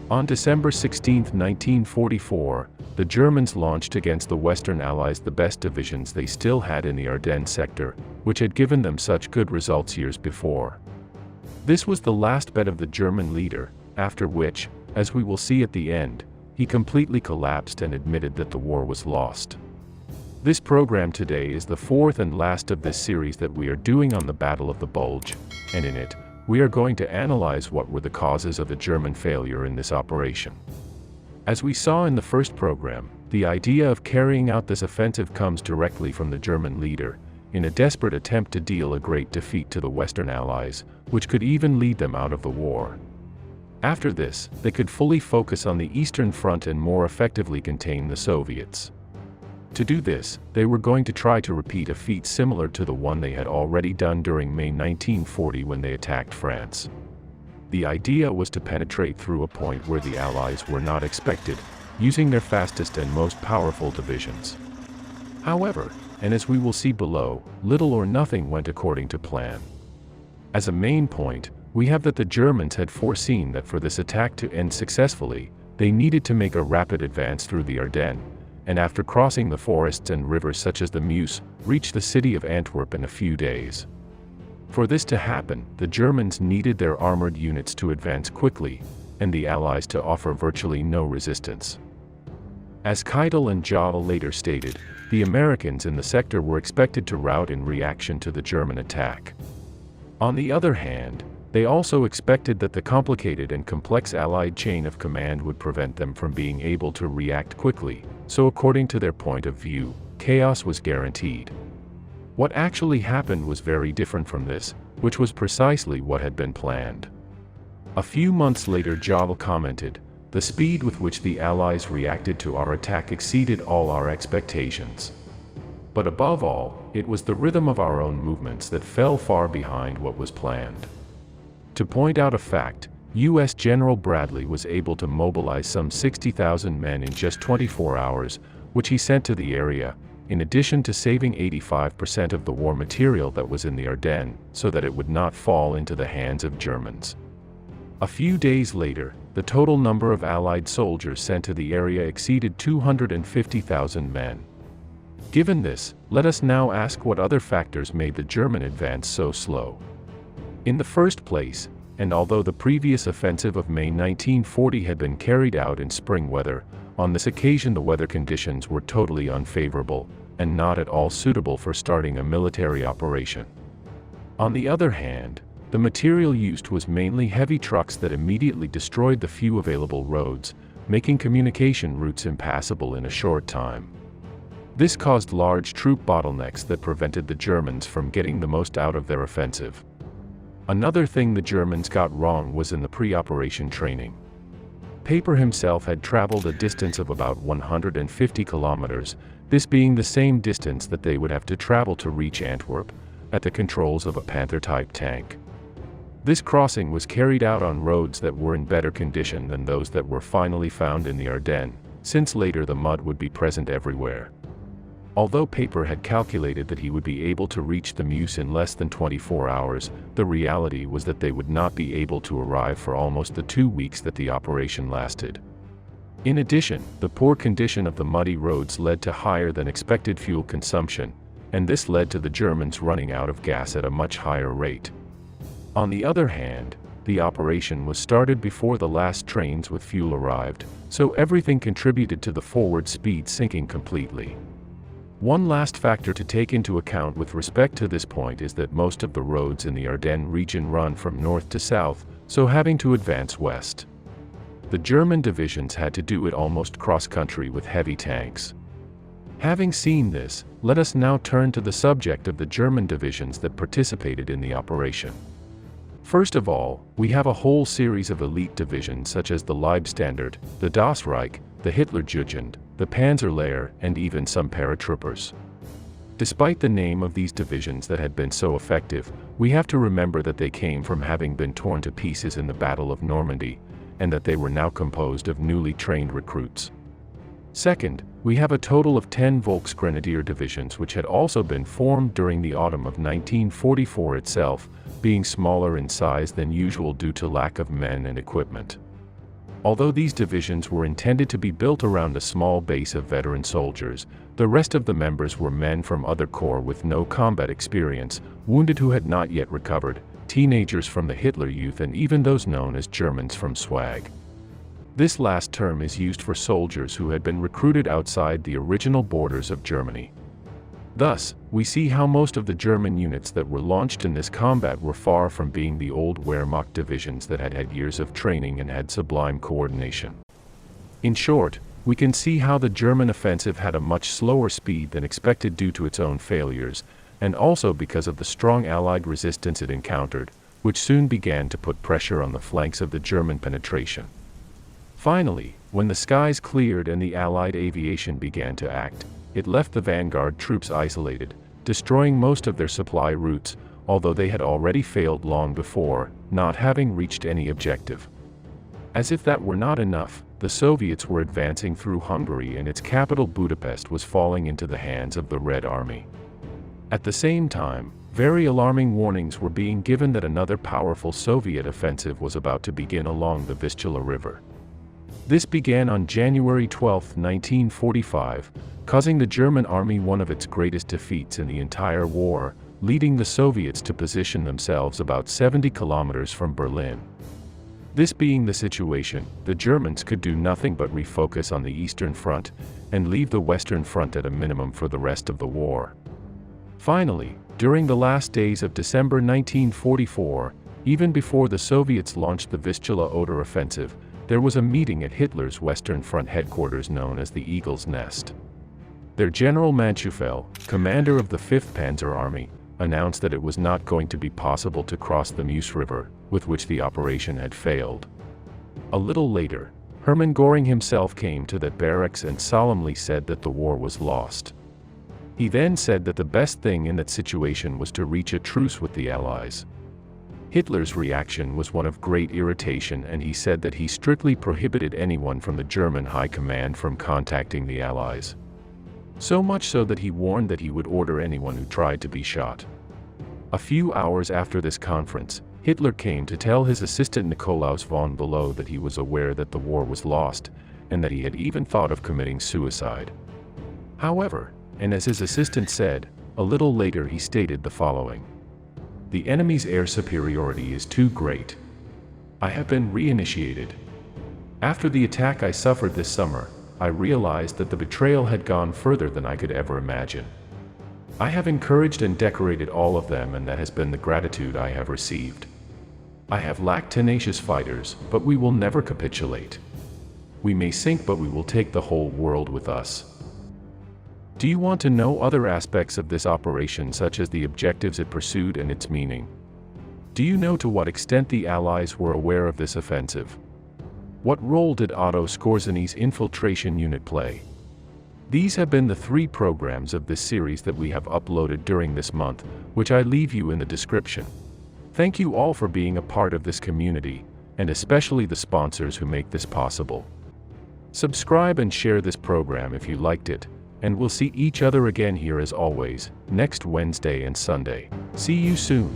On December 16, 1944, the Germans launched against the Western Allies the best divisions they still had in the Ardennes sector, which had given them such good results years before. This was the last bet of the German leader, after which, as we will see at the end, he completely collapsed and admitted that the war was lost. This program today is the fourth and last of this series that we are doing on the Battle of the Bulge, and in it, we are going to analyze what were the causes of the German failure in this operation. As we saw in the first program, the idea of carrying out this offensive comes directly from the German leader, in a desperate attempt to deal a great defeat to the Western Allies, which could even lead them out of the war. After this, they could fully focus on the Eastern Front and more effectively contain the Soviets. To do this, they were going to try to repeat a feat similar to the one they had already done during May 1940 when they attacked France. The idea was to penetrate through a point where the Allies were not expected, using their fastest and most powerful divisions. However, and as we will see below, little or nothing went according to plan. As a main point, we have that the Germans had foreseen that for this attack to end successfully, they needed to make a rapid advance through the Ardennes, and after crossing the forests and rivers such as the Meuse, reach the city of Antwerp in a few days. For this to happen, the Germans needed their armored units to advance quickly, and the Allies to offer virtually no resistance. As Keitel and Jodl later stated, the Americans in the sector were expected to rout in reaction to the German attack. On the other hand, they also expected that the complicated and complex Allied chain of command would prevent them from being able to react quickly, so according to their point of view, chaos was guaranteed. What actually happened was very different from this, which was precisely what had been planned. A few months later, Jodl commented, "The speed with which the Allies reacted to our attack exceeded all our expectations. But above all, it was the rhythm of our own movements that fell far behind what was planned." To point out a fact, U.S. General Bradley was able to mobilize some 60,000 men in just 24 hours, which he sent to the area, in addition to saving 85% of the war material that was in the Ardennes, so that it would not fall into the hands of Germans. A few days later, the total number of Allied soldiers sent to the area exceeded 250,000 men. Given this, let us now ask what other factors made the German advance so slow. In the first place, and although the previous offensive of May 1940 had been carried out in spring weather, on this occasion the weather conditions were totally unfavorable, and not at all suitable for starting a military operation. On the other hand, the material used was mainly heavy trucks that immediately destroyed the few available roads, making communication routes impassable in a short time. This caused large troop bottlenecks that prevented the Germans from getting the most out of their offensive. Another thing the Germans got wrong was in the pre-operation training. Paper himself had traveled a distance of about 150 kilometers, this being the same distance that they would have to travel to reach Antwerp, at the controls of a Panzer-type tank. This crossing was carried out on roads that were in better condition than those that were finally found in the Ardennes, since later the mud would be present everywhere. Although Paper had calculated that he would be able to reach the Meuse in less than 24 hours, the reality was that they would not be able to arrive for almost the 2 weeks that the operation lasted. In addition, the poor condition of the muddy roads led to higher than expected fuel consumption, and this led to the Germans running out of gas at a much higher rate. On the other hand, the operation was started before the last trains with fuel arrived, so everything contributed to the forward speed sinking completely. One last factor to take into account with respect to this point is that most of the roads in the Ardennes region run from north to south, so having to advance west. The German divisions had to do it almost cross-country with heavy tanks. Having seen this, let us now turn to the subject of the German divisions that participated in the operation. First of all, we have a whole series of elite divisions such as the Leibstandard, the Das Reich, the Hitlerjugend, the Panzerlehr, and even some paratroopers. Despite the name of these divisions that had been so effective, we have to remember that they came from having been torn to pieces in the Battle of Normandy, and that they were now composed of newly trained recruits. Second, we have a total of 10 Volksgrenadier divisions which had also been formed during the autumn of 1944 itself, being smaller in size than usual due to lack of men and equipment. Although these divisions were intended to be built around a small base of veteran soldiers, the rest of the members were men from other corps with no combat experience, wounded who had not yet recovered, teenagers from the Hitler Youth, and even those known as Germans from SWAG. This last term is used for soldiers who had been recruited outside the original borders of Germany. Thus, we see how most of the German units that were launched in this combat were far from being the old Wehrmacht divisions that had had years of training and had sublime coordination. In short, we can see how the German offensive had a much slower speed than expected due to its own failures, and also because of the strong Allied resistance it encountered, which soon began to put pressure on the flanks of the German penetration. Finally, when the skies cleared and the Allied aviation began to act, it left the vanguard troops isolated, destroying most of their supply routes, although they had already failed long before, not having reached any objective. As if that were not enough, the Soviets were advancing through Hungary and its capital Budapest was falling into the hands of the Red Army. At the same time, very alarming warnings were being given that another powerful Soviet offensive was about to begin along the Vistula River. This began on January 12, 1945, causing the German army one of its greatest defeats in the entire war, leading the Soviets to position themselves about 70 kilometers from Berlin. This being the situation, the Germans could do nothing but refocus on the Eastern Front, and leave the Western Front at a minimum for the rest of the war. Finally, during the last days of December 1944, even before the Soviets launched the Vistula-Oder offensive, there was a meeting at Hitler's Western Front headquarters known as the Eagle's Nest. Their General Manschufel, commander of the 5th Panzer Army, announced that it was not going to be possible to cross the Meuse River, with which the operation had failed. A little later, Herman Goering himself came to that barracks and solemnly said that the war was lost. He then said that the best thing in that situation was to reach a truce with the Allies. Hitler's reaction was one of great irritation, and he said that he strictly prohibited anyone from the German High Command from contacting the Allies. So much so that he warned that he would order anyone who tried to be shot. A few hours after this conference, Hitler came to tell his assistant Nikolaus von Bülow that he was aware that the war was lost, and that he had even thought of committing suicide. However, and as his assistant said, a little later he stated the following: "The enemy's air superiority is too great. I have been reinitiated. After the attack I suffered this summer, I realized that the betrayal had gone further than I could ever imagine. I have encouraged and decorated all of them, and that has been the gratitude I have received. I have lacked tenacious fighters, but we will never capitulate. We may sink, but we will take the whole world with us." Do you want to know other aspects of this operation, such as the objectives it pursued and its meaning? Do you know to what extent the Allies were aware of this offensive? What role did Otto Skorzeny's infiltration unit play? These have been the 3 programs of this series that we have uploaded during this month, which I leave you in the description. Thank you all for being a part of this community, and especially the sponsors who make this possible. Subscribe and share this program if you liked it, and we'll see each other again here as always, next Wednesday and Sunday. See you soon.